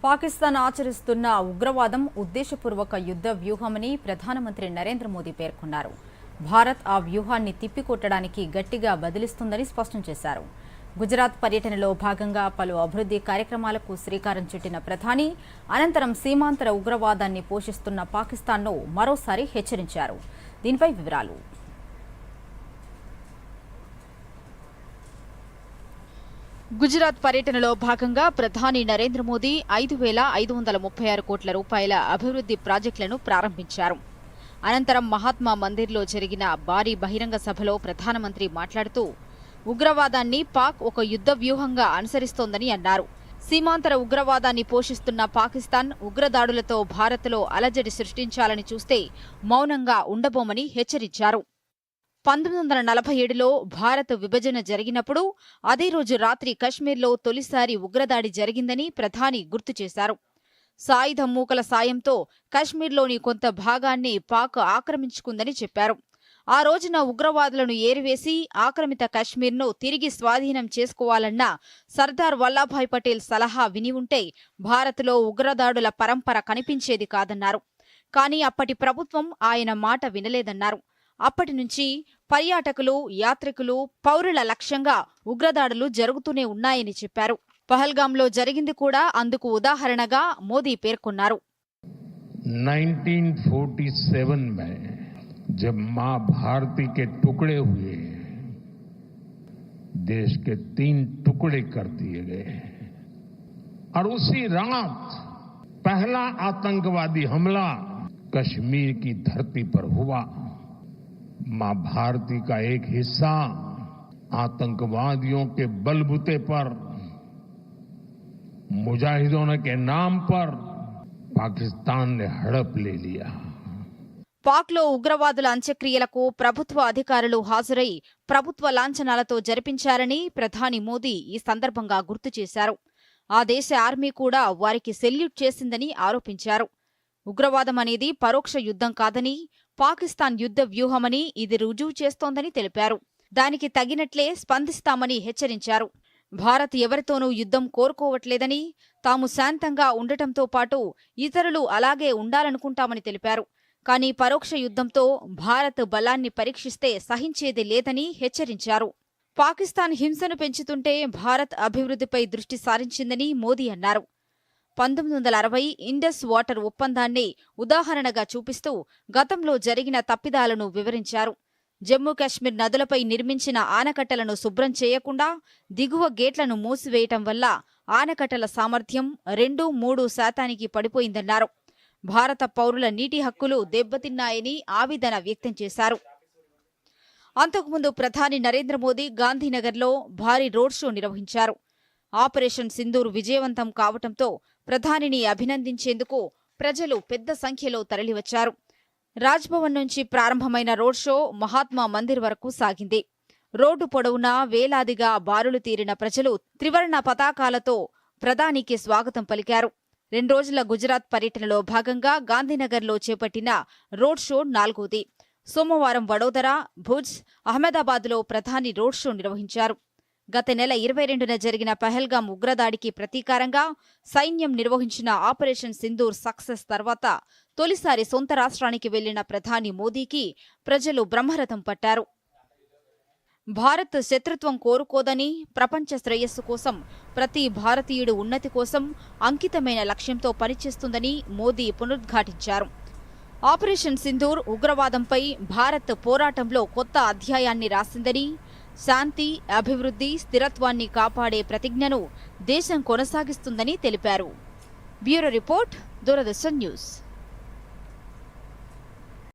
పాకిస్తాన్ ఆచరిస్తున్న ఉగ్రవాదం ఉద్దేశపూర్వక యుద్ధ వ్యూహమని ప్రధానమంత్రి నరేంద్ర మోదీ పేర్కొన్నారు. భారత్ ఆ వ్యూహాన్ని తిప్పికొట్టడానికి గట్టిగా బదిలిస్తుందని స్పష్టం చేశారు. గుజరాత్ పర్యటనలో భాగంగా పలు అభివృద్ధి కార్యక్రమాలకు శ్రీకారం చుట్టిన ప్రధాని అనంతరం సీమాంతర ఉగ్రవాదాన్ని పోషిస్తున్న పాకిస్తాన్ను మరోసారి హెచ్చరించారు. దీనిపై వివరాలు. గుజరాత్ పర్యటనలో భాగంగా ప్రధాని నరేంద్ర మోదీ 5,536 కోట్ల రూపాయల అభివృద్ధి ప్రాజెక్టులను ప్రారంభించారు. అనంతరం మహాత్మా మందిర్లో జరిగిన భారీ బహిరంగ సభలో ప్రధానమంత్రి మాట్లాడుతూ ఉగ్రవాదాన్ని పాక్ ఒక యుద్ధ వ్యూహంగా అనుసరిస్తోందని అన్నారు. సీమాంతర ఉగ్రవాదాన్ని పోషిస్తున్న పాకిస్తాన్ ఉగ్రదాడులతో భారత్లో అలజడి సృష్టించాలని చూస్తే మౌనంగా ఉండబోమని హెచ్చరించారు. 1947లో భారత్ విభజన జరిగినప్పుడు అదే రోజు రాత్రి కశ్మీర్లో తొలిసారి ఉగ్రదాడి జరిగిందని ప్రధాని గుర్తు చేశారు. సాయుధ మూకల సాయంతో కశ్మీర్లోని కొంత భాగాన్ని పాక్ ఆక్రమించుకుందని చెప్పారు. ఆ రోజున ఉగ్రవాదులను ఏరివేసి ఆక్రమిత కశ్మీర్ను తిరిగి స్వాధీనం చేసుకోవాలన్న సర్దార్ వల్లభాయ్ పటేల్ సలహా విని ఉంటే భారత్లో ఉగ్రదాడుల పరంపర కనిపించేది కాదన్నారు. కానీ అప్పటి ప్రభుత్వం ఆయన మాట వినలేదన్నారు. అప్పటి నుంచి పర్యాటకులు, యాత్రికులు, పౌరుల లక్ష్యంగా ఉగ్రదాడులు జరుగుతూనే ఉన్నాయని చెప్పారు. పహల్గాంలో జరిగింది కూడా అందుకు ఉదాహరణగా మోదీ పేర్కొన్నారు. 1947 में जब मां भारती के टुकड़े हुए, देश के 3 टुकड़े कर दिए गए और उसी रात पहला आतंकवादी हमला कश्मीर की धरती पर हुआ। मां भारती का एक हिस्सा आतंकवादियों के बलबूते पर मुजाहिदों के नाम पर पाकिस्तान ने हड़प ले लिया. పాక్లో ఉగ్రవాదుల అంత్యక్రియలకు ప్రభుత్వ అధికారులు హాజరై ప్రభుత్వ లాంఛనాలతో జరిపించారని ప్రధాని మోదీ ఈ సందర్భంగా గుర్తు చేశారు. ఆ దేశ ఆర్మీ కూడా వారికి సెల్యూట్ చేసిందని ఆరోపించారు. ఉగ్రవాదం అనేది పరోక్ష యుద్ధం కాదని, పాకిస్తాన్ యుద్ధ వ్యూహమని ఇది రుజువు చేస్తోందని తెలిపారు. దానికి తగినట్లే స్పందిస్తామని హెచ్చరించారు. భారత్ ఎవరితోనూ యుద్ధం కోరుకోవట్లేదని, తాము శాంతంగా ఉండటంతో పాటు ఇతరులు అలాగే ఉండాలనుకుంటామని తెలిపారు. కానీ పరోక్ష యుద్ధంతో భారత్ బలాన్ని పరీక్షిస్తే సహించేది లేదని హెచ్చరించారు. పాకిస్తాన్ హింసను పెంచుతుంటే భారత్ అభివృద్ధిపై దృష్టి సారించిందని మోదీ అన్నారు. 1960 ఇండస్ వాటర్ ఒప్పందాన్ని ఉదాహరణగా చూపిస్తూ గతంలో జరిగిన తప్పిదాలను వివరించారు. జమ్మూ కాశ్మీర్ నదులపై నిర్మించిన ఆనకట్టలను శుభ్రం చేయకుండా దిగువ గేట్లను మూసివేయటం వల్ల ఆనకట్టల సామర్థ్యం 2-3% పడిపోయిందన్నారు. భారత పౌరుల నీటి హక్కులు దెబ్బతిన్నాయని ఆవేదన వ్యక్తం చేశారు. అంతకుముందు ప్రధాని నరేంద్ర మోదీ గాంధీనగర్లో భారీ రోడ్ షో నిర్వహించారు. ఆపరేషన్ సింధూర్ విజయవంతం కావటంతో ప్రధానిని అభినందించేందుకు ప్రజలు పెద్ద సంఖ్యలో తరలివచ్చారు. రాజ్భవన్ నుంచి ప్రారంభమైన రోడ్ షో మహాత్మా మందిర్ వరకు సాగింది. రోడ్డు పొడవునా వేలాదిగా బారులు తీరిన ప్రజలు త్రివర్ణ పతాకాలతో ప్రధానికి స్వాగతం పలికారు. 2 రోజుల గుజరాత్ పర్యటనలో భాగంగా గాంధీనగర్లో చేపట్టిన రోడ్ షో 4వది. సోమవారం వడోదరా, భుజ్, అహ్మదాబాద్లో ప్రధాని రోడ్ షో నిర్వహించారు. గత నెల 22న జరిగిన పహల్గాం ఉగ్రదాడికి ప్రతీకారంగా సైన్యం నిర్వహించిన ఆపరేషన్ సింధూర్ సక్సెస్ తర్వాత తొలిసారి సొంత రాష్ట్రానికి వెళ్లిన ప్రధాని మోదీకి ప్రజలు బ్రహ్మరథం పట్టారు. భారత్ శత్రుత్వం కోరుకోదని, ప్రపంచ శ్రేయస్సు కోసం, ప్రతి భారతీయుడు ఉన్నతి కోసం అంకితమైన లక్ష్యంతో పనిచేస్తుందని మోదీ పునరుద్ఘాటించారు. ఆపరేషన్ సింధూర్ ఉగ్రవాదంపై భారత్ పోరాటంలో కొత్త అధ్యాయాన్ని రాసిందని, శాంతి, అభివృద్ధి, స్థిరత్వాన్ని కాపాడే ప్రతిజ్ఞను దేశం కొనసాగిస్తుందని తెలిపారు. Bureau report, Doordarshan news.